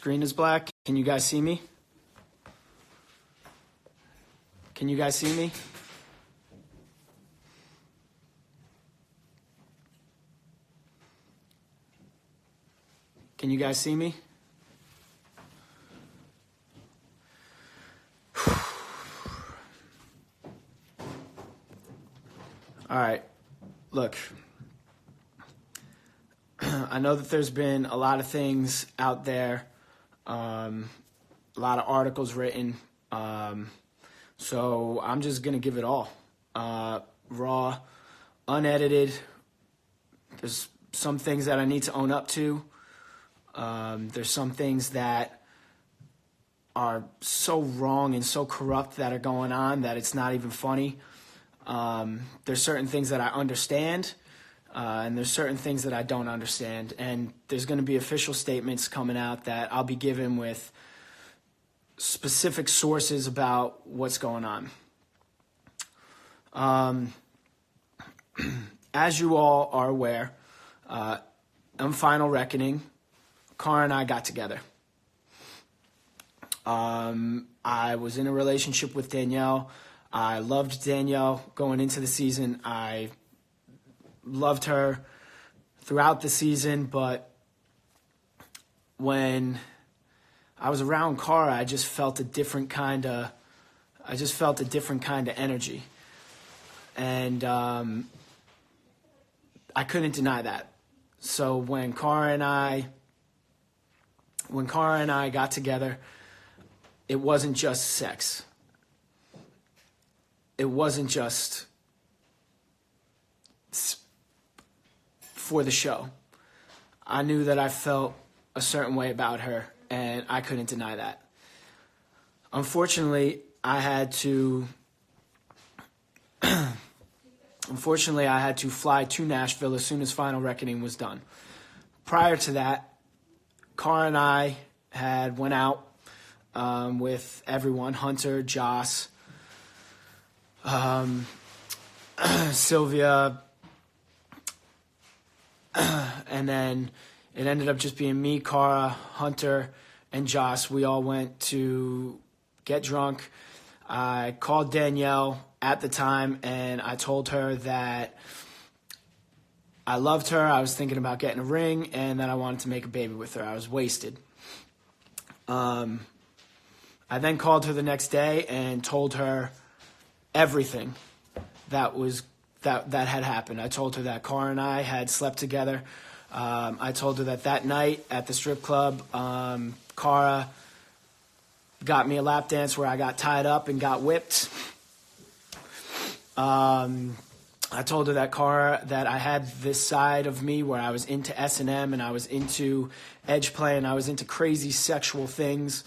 Screen is black. Can you guys see me? Can you guys see me? Can you guys see me? All right, look, I know that there's been a lot of things out there, a lot of articles written, so I'm just going to give it all, raw, unedited. There's some things that I need to own up to. There's some things that are so wrong and so corrupt that are going on that it's not even funny. There's certain things that I understand, and there's certain things that I don't understand. And there's going to be official statements coming out that I'll be given with specific sources about what's going on. As you all are aware, on Final Reckoning, Cara and I got together. I was in a relationship with Danielle. I loved Danielle going into the season. I loved her throughout the season, but when I was around Cara, I just felt a different kind of energy. And I couldn't deny that. So when Cara and I got together, it wasn't just sex. It wasn't just for the show. I knew that I felt a certain way about her, and I couldn't deny that. Unfortunately, I had to fly to Nashville as soon as Final Reckoning was done. Prior to that, Cara and I had went out with everyone, Hunter, Joss, Sylvia, and then it ended up just being me, Cara, Hunter, and Joss. We all went to get drunk. I called Danielle at the time, and I told her that I loved her, I was thinking about getting a ring, and that I wanted to make a baby with her. I was wasted. I then called her the next day and told her everything that had happened. I told her that Cara and I had slept together. I told her that night at the strip club, Cara got me a lap dance where I got tied up and got whipped. I told her that I had this side of me where I was into S&M and I was into edge play and I was into crazy sexual things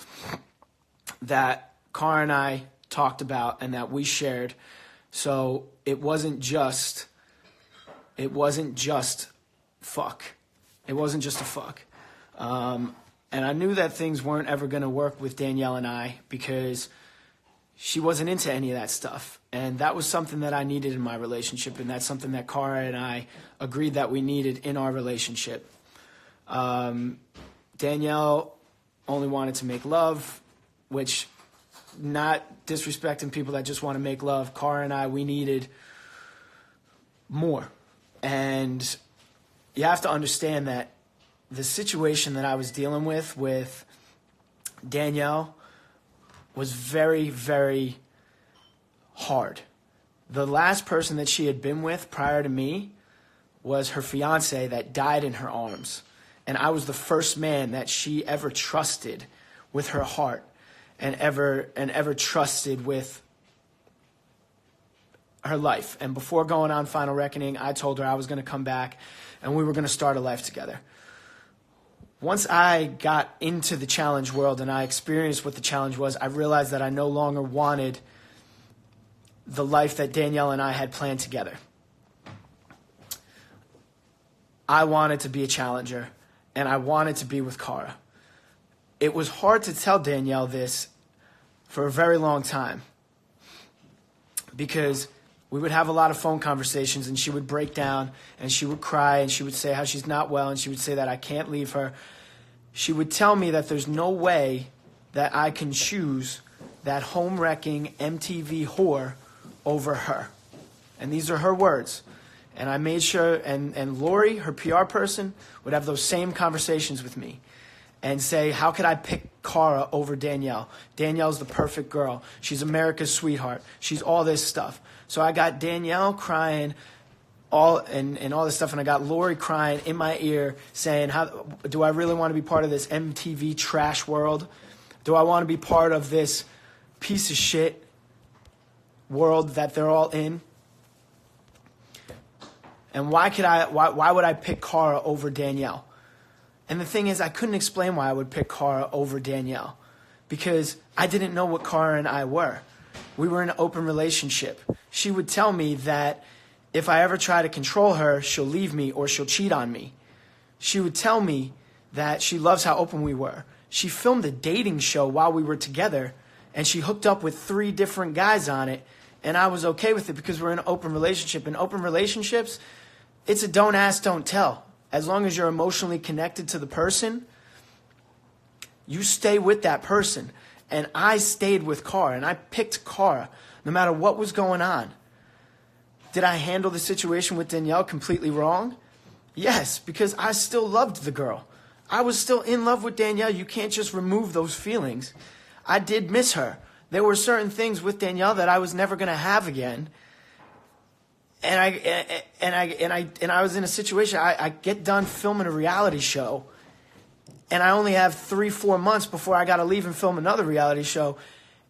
that Cara and I talked about and that we shared. So it wasn't just fuck. It wasn't just a fuck. And I knew that things weren't ever going to work with Danielle and I because she wasn't into any of that stuff. And that was something that I needed in my relationship, and that's something that Cara and I agreed that we needed in our relationship. Danielle only wanted to make love, which, not disrespecting people that just want to make love, Cara and I, we needed more. And you have to understand that the situation that I was dealing with Danielle was very, very hard. The last person that she had been with prior to me was her fiance that died in her arms. And I was the first man that she ever trusted with her heart and ever trusted with her life. And before going on Final Reckoning, I told her I was going to come back and we were going to start a life together. Once I got into the challenge world and I experienced what the challenge was, I realized that I no longer wanted the life that Danielle and I had planned together. I wanted to be a challenger, and I wanted to be with Cara. It was hard to tell Danielle this for a very long time because we would have a lot of phone conversations and she would break down and she would cry and she would say how she's not well and she would say that I can't leave her. she would tell me that there's no way that I can choose that home-wrecking MTV whore over her. And these are her words. And I made sure, and Lori, her PR person, would have those same conversations with me and say, how could I pick Cara over Danielle? Danielle's the perfect girl. She's America's sweetheart. She's all this stuff. So I got Danielle crying all this stuff, and I got Lori crying in my ear saying, how do I really want to be part of this MTV trash world? Do I want to be part of this piece of shit world that they're all in? And why would I pick Cara over Danielle? And the thing is, I couldn't explain why I would pick Cara over Danielle, because I didn't know what Cara and I were. We were in an open relationship. She would tell me that if I ever try to control her, she'll leave me or she'll cheat on me. She would tell me that she loves how open we were. She filmed a dating show while we were together, and she hooked up with 3 different guys on it, and I was okay with it because we're in an open relationship. In open relationships, it's a don't ask, don't tell. As long as you're emotionally connected to the person, you stay with that person. And I stayed with Cara, and I picked Cara no matter what was going on. Did I handle the situation with Danielle completely wrong? Yes, because I still loved the girl. I was still in love with Danielle. You can't just remove those feelings. I did miss her. There were certain things with Danielle that I was never going to have again. And I was in a situation, I get done filming a reality show, and I only have 3-4 months before I got to leave and film another reality show.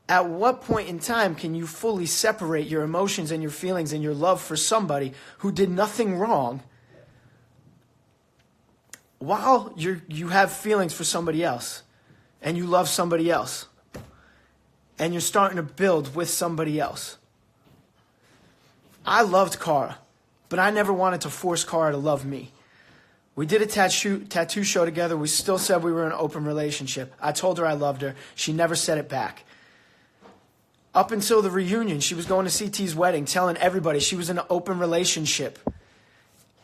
At what point in time can you fully separate your emotions and your feelings and your love for somebody who did nothing wrong while you have feelings for somebody else and you love somebody else and you're starting to build with somebody else? I loved Cara, but I never wanted to force Cara to love me. We did a tattoo show together. We still said we were in an open relationship. I told her I loved her. She never said it back. Up until the reunion, she was going to CT's wedding, telling everybody she was in an open relationship.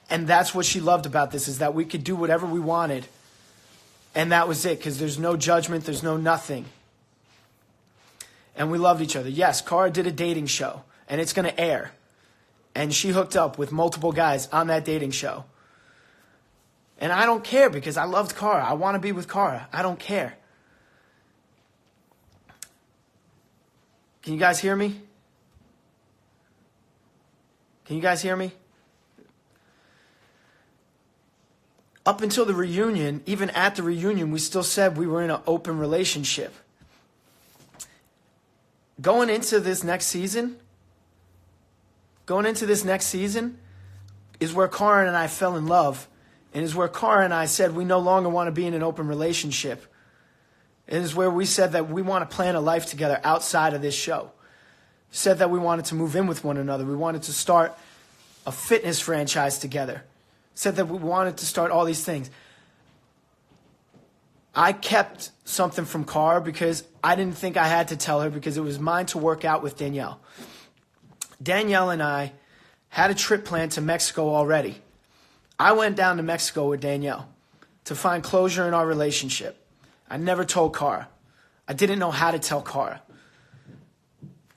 And that's what she loved about this, is that we could do whatever we wanted. And that was it, because there's no judgment, there's no nothing. And we loved each other. Yes, Cara did a dating show, and it's going to air. And she hooked up with multiple guys on that dating show. And I don't care, because I loved Cara. I want to be with Cara. I don't care. Can you guys hear me? Can you guys hear me? Up until the reunion, even at the reunion, we still said we were in an open relationship. Going into this next season is where Cara and I fell in love, and is where Cara and I said we no longer want to be in an open relationship. It is where we said that we want to plan a life together outside of this show. Said that we wanted to move in with one another. We wanted to start a fitness franchise together. Said that we wanted to start all these things. I kept something from Cara because I didn't think I had to tell her, because it was mine to work out with Danielle. Danielle and I had a trip planned to Mexico already. I went down to Mexico with Danielle to find closure in our relationship. I never told Cara. I didn't know how to tell Cara.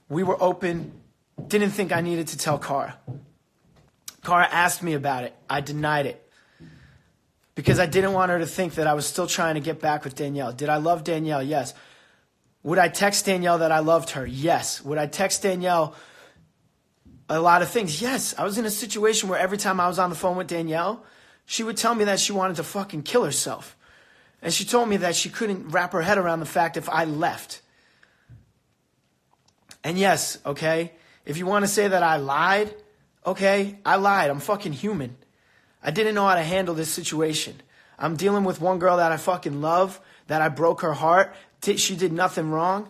We were open, didn't think I needed to tell Cara. Cara asked me about it. I denied it, because I didn't want her to think that I was still trying to get back with Danielle. Did I love Danielle? Yes. Would I text Danielle that I loved her? Yes. Would I text Danielle a lot of things? Yes. I was in a situation where every time I was on the phone with Danielle, she would tell me that she wanted to fucking kill herself. And she told me that she couldn't wrap her head around the fact if I left. And yes, okay, if you want to say that I lied, okay, I lied. I'm fucking human. I didn't know how to handle this situation. I'm dealing with one girl that I fucking love, that I broke her heart. She did nothing wrong.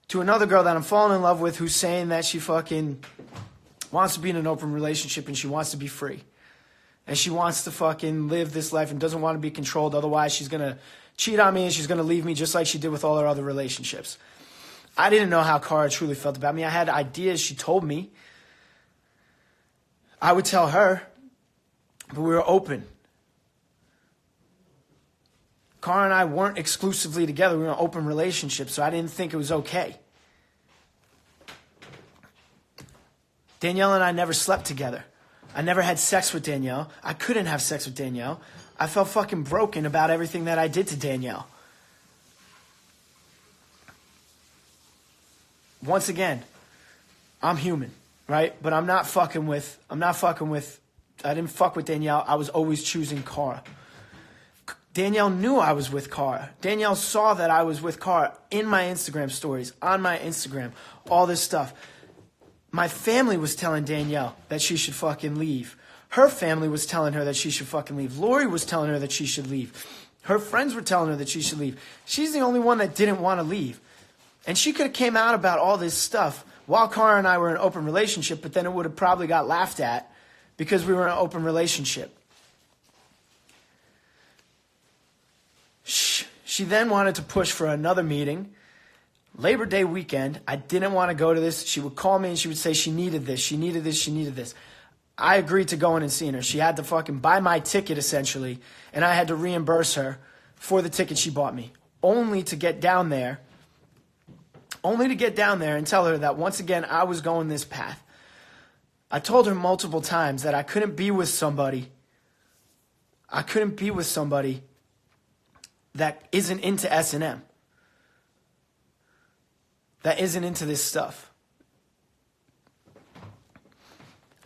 To another girl that I'm falling in love with, who's saying that she fucking wants to be in an open relationship and she wants to be free. And she wants to fucking live this life and doesn't want to be controlled. Otherwise, she's going to cheat on me and she's going to leave me just like she did with all her other relationships. I didn't know how Cara truly felt about me. I had ideas. She told me. I would tell her, but we were open. Cara and I weren't exclusively together. We were in an open relationship, so I didn't think it was okay. Danielle and I never slept together. I never had sex with Danielle. I couldn't have sex with Danielle. I felt fucking broken about everything that I did to Danielle. Once again, I'm human, right? But I didn't fuck with Danielle. I was always choosing Cara. Danielle knew I was with Cara. Danielle saw that I was with Cara in my Instagram stories, on my Instagram, all this stuff. My family was telling Danielle that she should fucking leave. Her family was telling her that she should fucking leave. Lori was telling her that she should leave. Her friends were telling her that she should leave. She's the only one that didn't want to leave. And she could have came out about all this stuff while Cara and I were in an open relationship, but then it would have probably got laughed at because we were in an open relationship. She then wanted to push for another meeting. Labor Day weekend, I didn't want to go to this. She would call me and she would say she needed this, she needed this, she needed this. I agreed to going and seeing her. She had to fucking buy my ticket, essentially, and I had to reimburse her for the ticket she bought me, only to get down there and tell her that once again I was going this path. I told her multiple times that I couldn't be with somebody that isn't into S&M, that isn't into this stuff.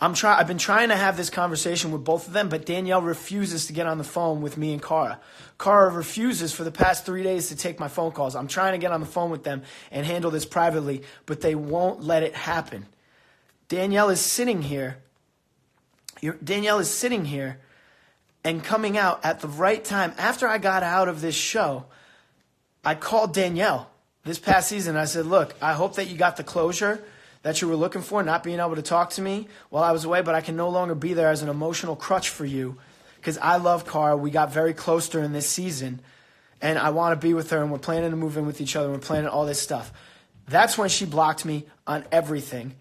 I've been trying to have this conversation with both of them, but Danielle refuses to get on the phone with me and Cara. Cara refuses for the past 3 days to take my phone calls. I'm trying to get on the phone with them and handle this privately, but they won't let it happen. Danielle is sitting here and coming out at the right time. After I got out of this show, I called Danielle this past season. I said, look, I hope that you got the closure that you were looking for, not being able to talk to me while I was away, but I can no longer be there as an emotional crutch for you because I love Cara. We got very close during this season, and I want to be with her, and we're planning to move in with each other. We're planning all this stuff. That's when she blocked me on everything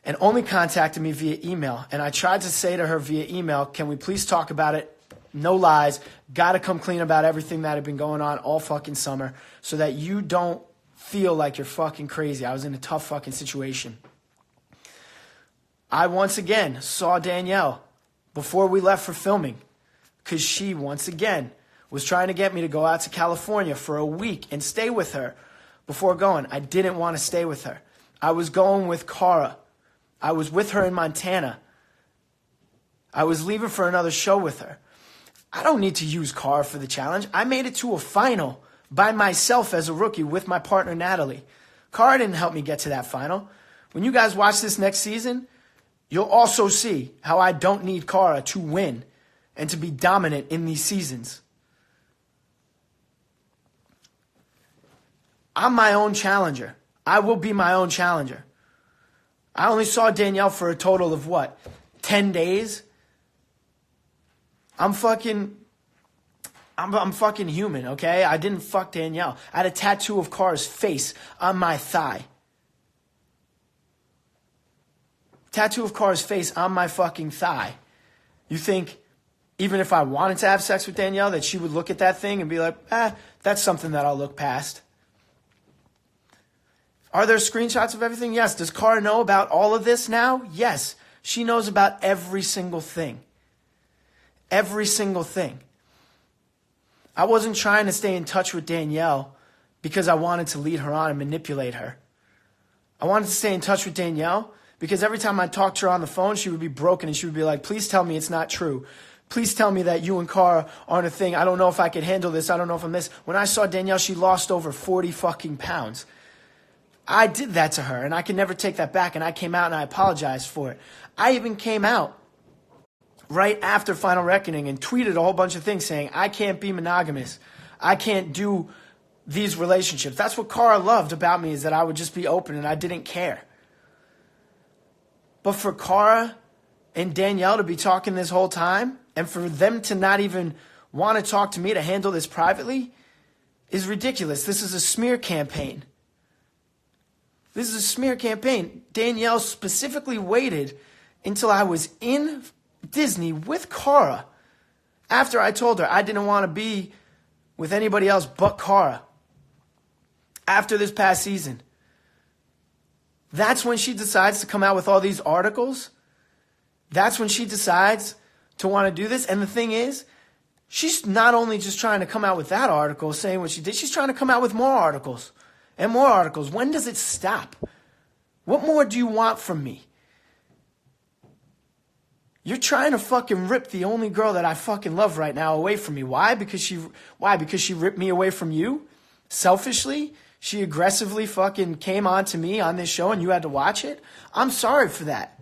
and only contacted me via email. And I tried to say to her via email, can we please talk about it? No lies. Got to come clean about everything that had been going on all fucking summer so that you don't feel like you're fucking crazy. I was in a tough fucking situation. I once again saw Danielle before we left for filming because she once again was trying to get me to go out to California for a week and stay with her before going. I didn't want to stay with her. I was going with Cara. I was with her in Montana. I was leaving for another show with her. I don't need to use Cara for the challenge. I made it to a final by myself as a rookie with my partner, Natalie. Cara didn't help me get to that final. When you guys watch this next season, you'll also see how I don't need Cara to win and to be dominant in these seasons. I'm my own challenger. I will be my own challenger. I only saw Danielle for a total of 10 days? I'm fucking human, okay? I didn't fuck Danielle. I had a tattoo of Cara's face on my thigh. Tattoo of Cara's face on my fucking thigh. You think even if I wanted to have sex with Danielle that she would look at that thing and be like, that's something that I'll look past? Are there screenshots of everything? Yes. Does Cara know about all of this now? Yes. She knows about every single thing. Every single thing. I wasn't trying to stay in touch with Danielle because I wanted to lead her on and manipulate her. I wanted to stay in touch with Danielle because every time I talked to her on the phone, she would be broken and she would be like, please tell me it's not true. Please tell me that you and Cara aren't a thing. I don't know if I could handle this. I don't know if I'm this. When I saw Danielle, she lost over 40 fucking pounds. I did that to her and I can never take that back, and I came out and I apologized for it. I even came out right after Final Reckoning and tweeted a whole bunch of things saying, I can't be monogamous. I can't do these relationships. That's what Cara loved about me, is that I would just be open and I didn't care. But for Cara and Danielle to be talking this whole time and for them to not even want to talk to me to handle this privately is ridiculous. This is a smear campaign. This is a smear campaign. Danielle specifically waited until I was in Disney with Cara after I told her I didn't want to be with anybody else but Cara after this past season. That's when she decides to come out with all these articles. That's when she decides to want to do this. And the thing is, she's not only just trying to come out with that article saying what she did, she's trying to come out with more articles and more articles. When does it stop? What more do you want from me? You're trying to fucking rip the only girl that I fucking love right now away from me. Why? Because she ripped me away from you? Selfishly? She aggressively fucking came on to me on this show and you had to watch it? I'm sorry for that.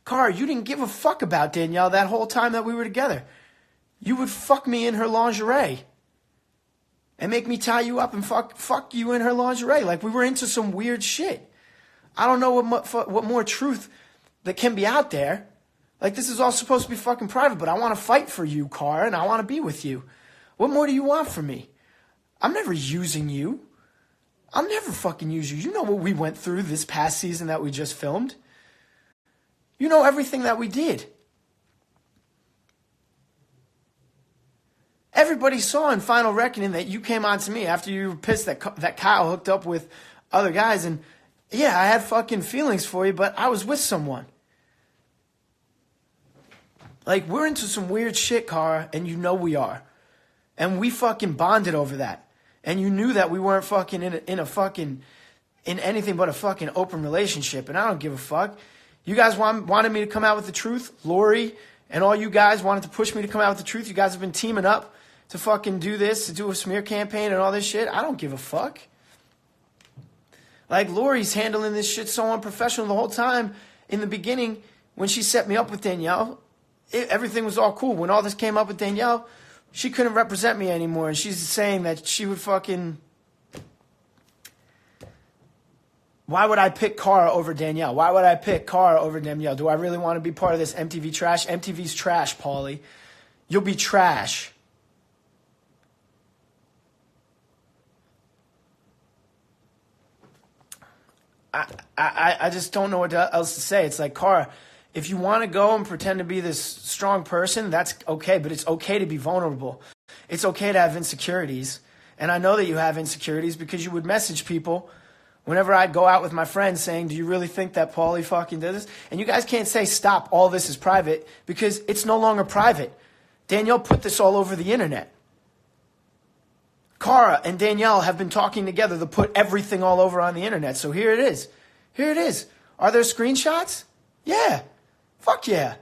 Cara, you didn't give a fuck about Danielle that whole time that we were together. You would fuck me in her lingerie and make me tie you up and fuck you in her lingerie. Like we were into some weird shit. I don't know what more truth that can be out there. Like this is all supposed to be fucking private, but I want to fight for you, Cara, and I want to be with you. What more do you want from me? I'm never using you. I'll never fucking use you. You know what we went through this past season that we just filmed. You know everything that we did. Everybody saw in Final Reckoning that you came on to me after you were pissed that Kyle hooked up with other guys. And yeah, I had fucking feelings for you, but I was with someone. Like, we're into some weird shit, Cara, and you know we are. And we fucking bonded over that. And you knew that we weren't fucking in anything but a fucking open relationship. And I don't give a fuck. You guys wanted me to come out with the truth. Lori and all you guys wanted to push me to come out with the truth. You guys have been teaming up to fucking do this, to do a smear campaign and all this shit. I don't give a fuck. Like, Lori's handling this shit so unprofessional the whole time. In the beginning, when she set me up with Danielle, everything was all cool. When all this came up with Danielle, she couldn't represent me anymore. And she's saying that she would fucking... Why would I pick Cara over Danielle? Why would I pick Cara over Danielle? Do I really want to be part of this MTV trash? MTV's trash, Paulie. You'll be trash. I just don't know what else to say. It's like, Cara, if you want to go and pretend to be this strong person, that's okay. But it's okay to be vulnerable. It's okay to have insecurities. And I know that you have insecurities because you would message people whenever I'd go out with my friends saying, do you really think that Paulie fucking did this? And you guys can't say, stop, all this is private, because it's no longer private. Danielle put this all over the internet. Cara and Danielle have been talking together to put everything all over on the internet. So here it is. Here it is. Are there screenshots? Yeah. Fuck yeah.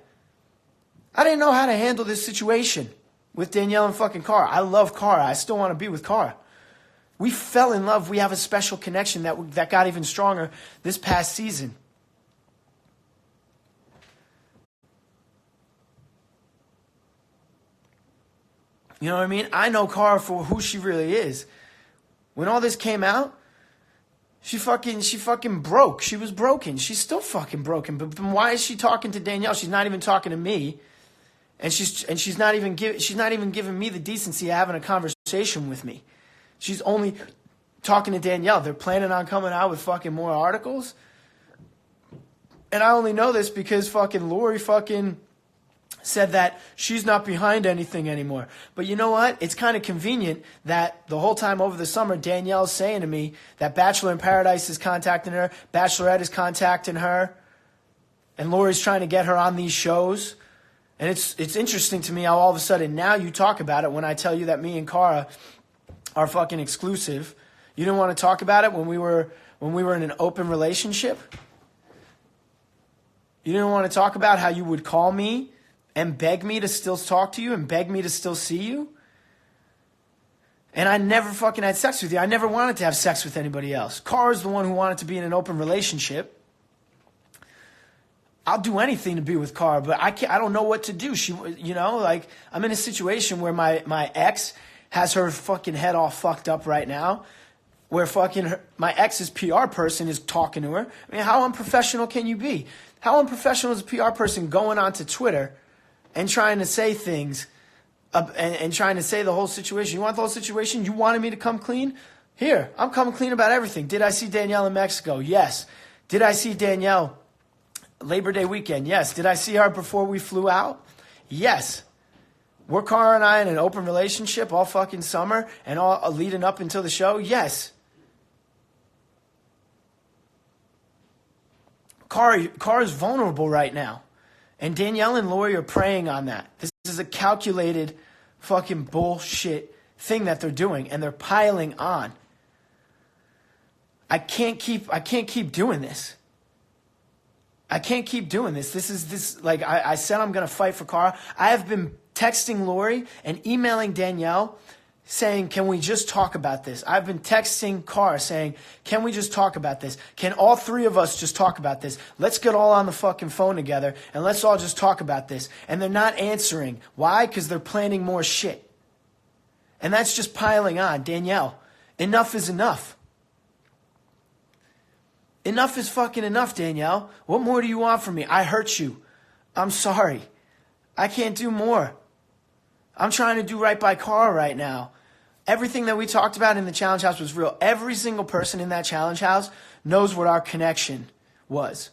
I didn't know how to handle this situation with Danielle and fucking Cara. I love Cara. I still want to be with Cara. We fell in love. We have a special connection that got even stronger this past season. You know what I mean? I know Cara for who she really is. When all this came out, she fucking broke. She was broken. She's still fucking broken. But then why is she talking to Danielle? She's not even talking to me. And she's not even giving me the decency of having a conversation with me. She's only talking to Danielle. They're planning on coming out with fucking more articles. And I only know this because fucking Lori fucking said that she's not behind anything anymore. But you know what? It's kind of convenient that the whole time over the summer, Danielle's saying to me that Bachelor in Paradise is contacting her, Bachelorette is contacting her, and Lori's trying to get her on these shows. And it's interesting to me how all of a sudden now you talk about it when I tell you that me and Cara are fucking exclusive. You didn't want to talk about it when we were in an open relationship. You didn't want to talk about how you would call me and beg me to still talk to you and beg me to still see you. And I never fucking had sex with you. I never wanted to have sex with anybody else. Cara's the one who wanted to be in an open relationship. I'll do anything to be with Cara, but I don't know what to do. I'm in a situation where my ex has her fucking head all fucked up right now, where my ex's PR person is talking to her. I mean, how unprofessional can you be? How unprofessional is a PR person going onto Twitter and trying to say things and trying to say the whole situation? You want the whole situation? You wanted me to come clean? Here, I'm coming clean about everything. Did I see Danielle in Mexico? Yes. Did I see Danielle Labor Day weekend? Yes. Did I see her before we flew out? Yes. Were Cara and I in an open relationship all fucking summer and all leading up until the show? Yes. Cara's vulnerable right now. And Danielle and Lori are preying on that. This is a calculated fucking bullshit thing that they're doing, and they're piling on. I can't keep doing this. I can't keep doing this. I said I'm going to fight for Cara. I have been texting Lori and emailing Danielle saying, can we just talk about this? I've been texting Cara saying, can we just talk about this? Can all three of us just talk about this? Let's get all on the fucking phone together and let's all just talk about this. And they're not answering. Why? Because they're planning more shit. And that's just piling on. Danielle, enough is enough. Enough is fucking enough, Danielle. What more do you want from me? I hurt you. I'm sorry. I can't do more. I'm trying to do right by Cara right now. Everything that we talked about in the challenge house was real. Every single person in that challenge house knows what our connection was.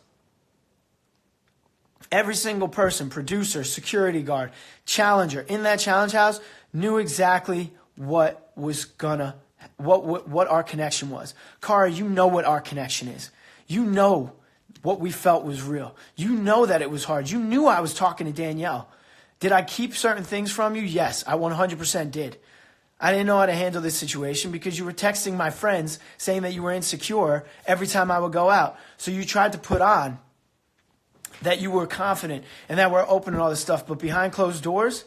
Every single person, producer, security guard, challenger in that challenge house knew exactly what our connection was. Cara, you know what our connection is. You know what we felt was real. You know that it was hard. You knew I was talking to Danielle. Did I keep certain things from you? Yes, I 100% did. I didn't know how to handle this situation because you were texting my friends saying that you were insecure every time I would go out. So you tried to put on that you were confident and that we're open and all this stuff. But behind closed doors,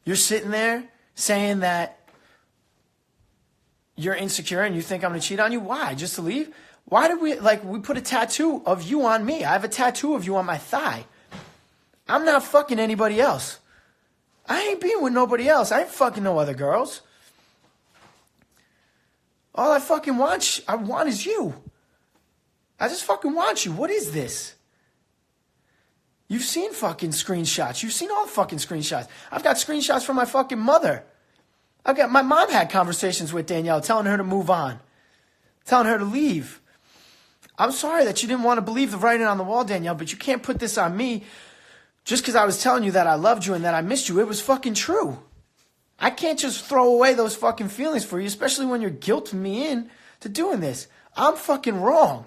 you're sitting there saying that you're insecure and you think I'm going to cheat on you. Why? Just to leave? Why did we put a tattoo of you on me? I have a tattoo of you on my thigh. I'm not fucking anybody else. I ain't being with nobody else. I ain't fucking no other girls. All I fucking want is you. I just fucking want you. What is this? You've seen fucking screenshots. You've seen all the fucking screenshots. I've got screenshots from my fucking mother. My mom had conversations with Danielle telling her to move on. Telling her to leave. I'm sorry that you didn't want to believe the writing on the wall, Danielle, but you can't put this on me just because I was telling you that I loved you and that I missed you. It was fucking true. I can't just throw away those fucking feelings for you, especially when you're guilting me in to doing this. I'm fucking wrong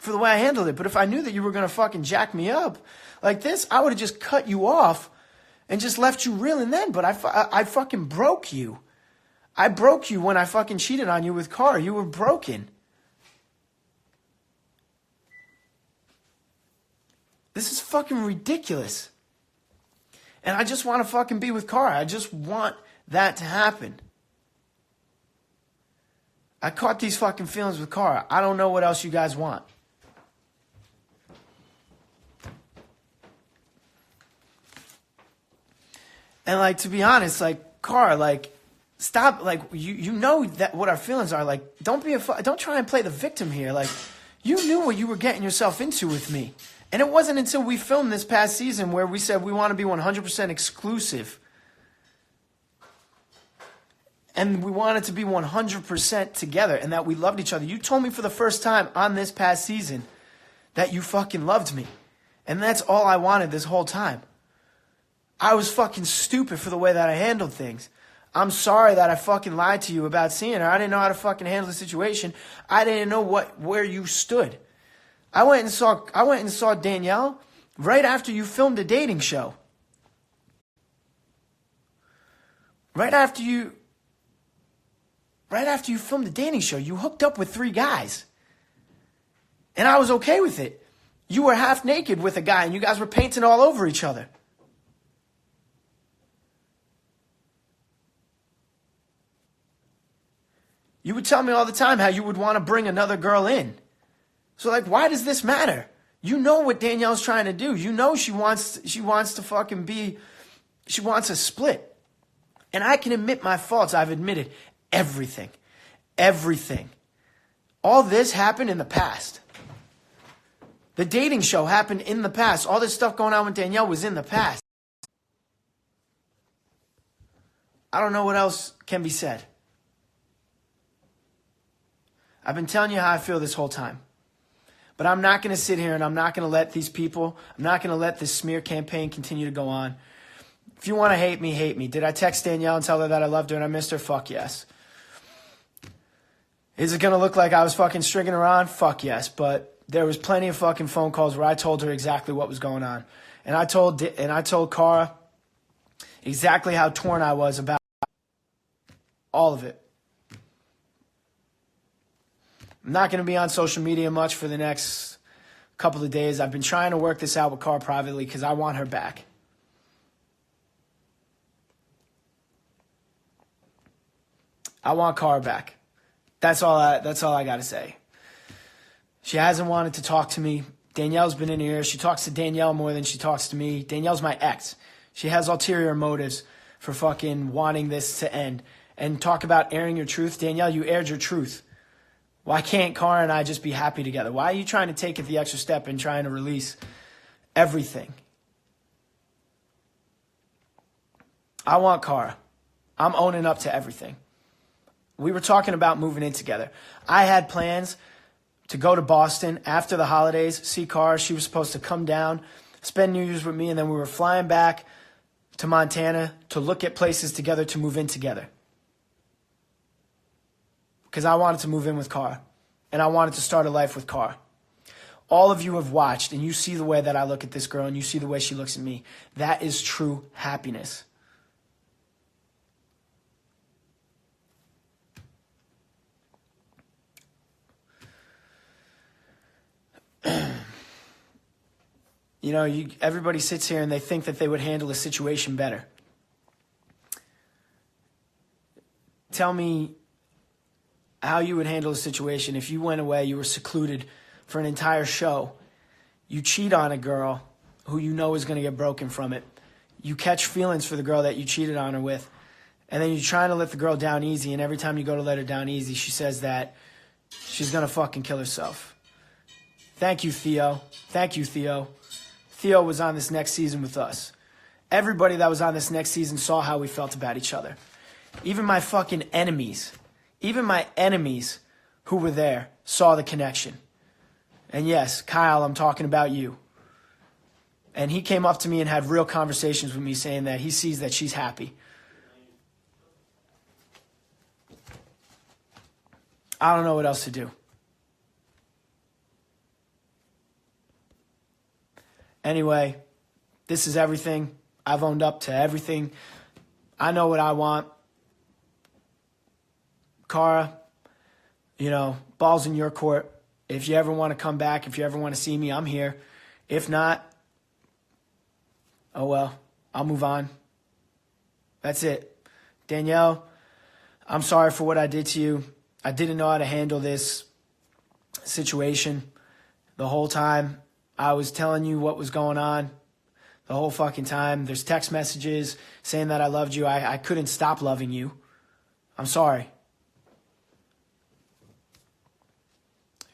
for the way I handled it. But if I knew that you were going to fucking jack me up like this, I would have just cut you off and just left you reeling then. But I fucking broke you. I broke you when I fucking cheated on you with Cara. You were broken. This is fucking ridiculous. And I just want to fucking be with Cara. I just want that to happen. I caught these fucking feelings with Cara. I don't know what else you guys want. And to be honest, Cara, stop, you know that what our feelings are. Don't try and play the victim here. You knew what you were getting yourself into with me. And it wasn't until we filmed this past season where we said we want to be 100% exclusive. And we wanted to be 100% together and that we loved each other. You told me for the first time on this past season that you fucking loved me. And that's all I wanted this whole time. I was fucking stupid for the way that I handled things. I'm sorry that I fucking lied to you about seeing her. I didn't know how to fucking handle the situation. I didn't know where you stood. I went and saw Danielle right after you filmed a dating show. Right after you filmed a dating show, you hooked up with 3 guys. And I was okay with it. You were half naked with a guy and you guys were painting all over each other. You would tell me all the time how you would want to bring another girl in. So why does this matter? You know what Danielle's trying to do. You know she wants to fucking she wants a split. And I can admit my faults. I've admitted everything. Everything. All this happened in the past. The dating show happened in the past. All this stuff going on with Danielle was in the past. I don't know what else can be said. I've been telling you how I feel this whole time. But I'm not going to sit here and I'm not going to let these people, I'm not going to let this smear campaign continue to go on. If you want to hate me, hate me. Did I text Danielle and tell her that I loved her and I missed her? Fuck yes. Is it going to look like I was fucking stringing her on? Fuck yes. But there was plenty of fucking phone calls where I told her exactly what was going on. And I told Cara exactly how torn I was about all of it. I'm not going to be on social media much for the next couple of days. I've been trying to work this out with Cara privately because I want her back. I want Cara back. That's all I got to say. She hasn't wanted to talk to me. Danielle's been in here. She talks to Danielle more than she talks to me. Danielle's my ex. She has ulterior motives for fucking wanting this to end. And talk about airing your truth. Danielle, you aired your truth. Why can't Cara and I just be happy together? Why are you trying to take it the extra step and trying to release everything? I want Cara. I'm owning up to everything. We were talking about moving in together. I had plans to go to Boston after the holidays, see Cara. She was supposed to come down, spend New Year's with me, and then we were flying back to Montana to look at places together to move in together. Because I wanted to move in with Cara, and I wanted to start a life with Cara. All of you have watched, and you see the way that I look at this girl, and you see the way she looks at me. That is true happiness. You know, everybody sits here and they think that they would handle a situation better. Tell me how you would handle a situation if you went away, you were secluded for an entire show. You cheat on a girl who you know is going to get broken from it. You catch feelings for the girl that you cheated on her with. And then you're trying to let the girl down easy. And every time you go to let her down easy, she says that she's going to fucking kill herself. Thank you, Theo. Thank you, Theo. Theo was on this next season with us. Everybody that was on this next season saw how we felt about each other. Even my fucking enemies, who were there saw the connection. And yes, Kyle, I'm talking about you. And he came up to me and had real conversations with me saying that he sees that she's happy. I don't know what else to do. Anyway, this is everything. I've owned up to everything. I know what I want. Cara, you know, ball's in your court. If you ever want to come back, if you ever want to see me, I'm here. If not, oh well, I'll move on. That's it. Danielle, I'm sorry for what I did to you. I didn't know how to handle this situation the whole time. I was telling you what was going on the whole fucking time. There's text messages saying that I loved you. I couldn't stop loving you. I'm sorry.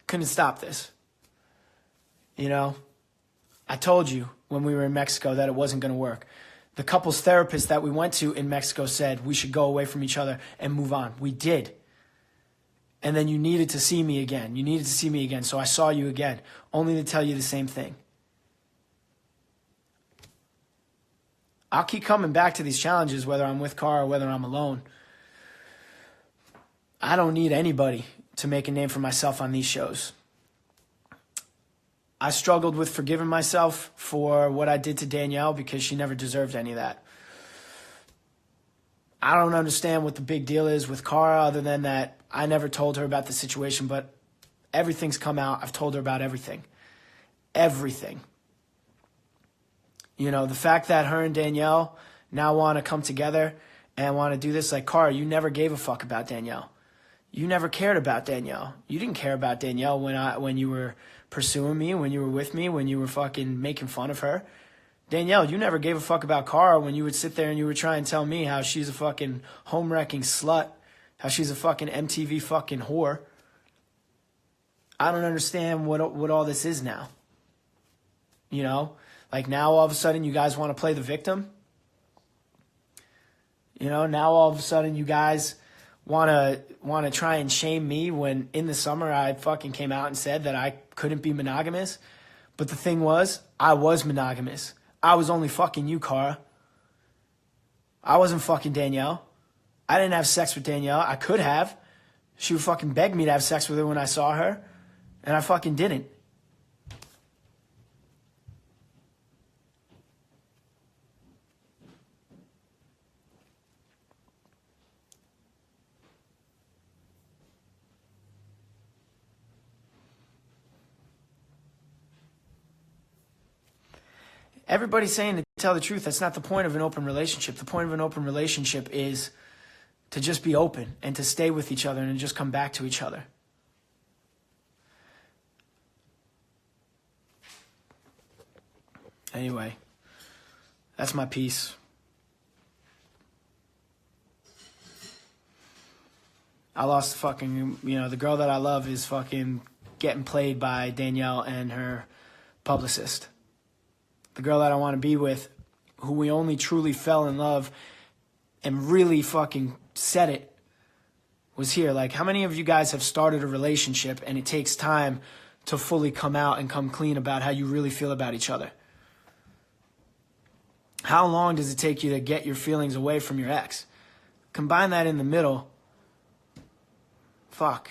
Couldn't stop this. You know, I told you when we were in Mexico that it wasn't going to work. The couples therapist that we went to in Mexico said we should go away from each other and move on. We did. And then you needed to see me again. You needed to see me again. So I saw you again, only to tell you the same thing. I'll keep coming back to these challenges, whether I'm with Cara or whether I'm alone. I don't need anybody to make a name for myself on these shows. I struggled with forgiving myself for what I did to Danielle because she never deserved any of that. I don't understand what the big deal is with Cara other than that I never told her about the situation, but everything's come out. I've told her about everything. Everything. You know, the fact that her and Danielle now want to come together and want to do this, like, Cara, you never gave a fuck about Danielle. You never cared about Danielle. You didn't care about Danielle when you were pursuing me, when you were with me, when you were fucking making fun of her. Danielle, you never gave a fuck about Cara when you would sit there and you would try and tell me how she's a fucking home-wrecking slut, how she's a fucking MTV fucking whore. I don't understand what all this is now. You know? Like, now all of a sudden you guys want to play the victim? You know, now all of a sudden you guys want to try and shame me when in the summer I fucking came out and said that I couldn't be monogamous. But the thing was, I was monogamous. I was only fucking you, Cara. I wasn't fucking Danielle. I didn't have sex with Danielle. I could have. She would fucking beg me to have sex with her when I saw her, and I fucking didn't. Everybody's saying to tell the truth. That's not the point of an open relationship. The point of an open relationship is to just be open and to stay with each other and to just come back to each other. Anyway, that's my piece. I lost fucking, the girl that I love is fucking getting played by Danielle and her publicist. The girl that I want to be with, who we only truly fell in love and really fucking said it, was here. Like, how many of you guys have started a relationship and it takes time to fully come out and come clean about how you really feel about each other? How long does it take you to get your feelings away from your ex? Combine that in the middle. Fuck.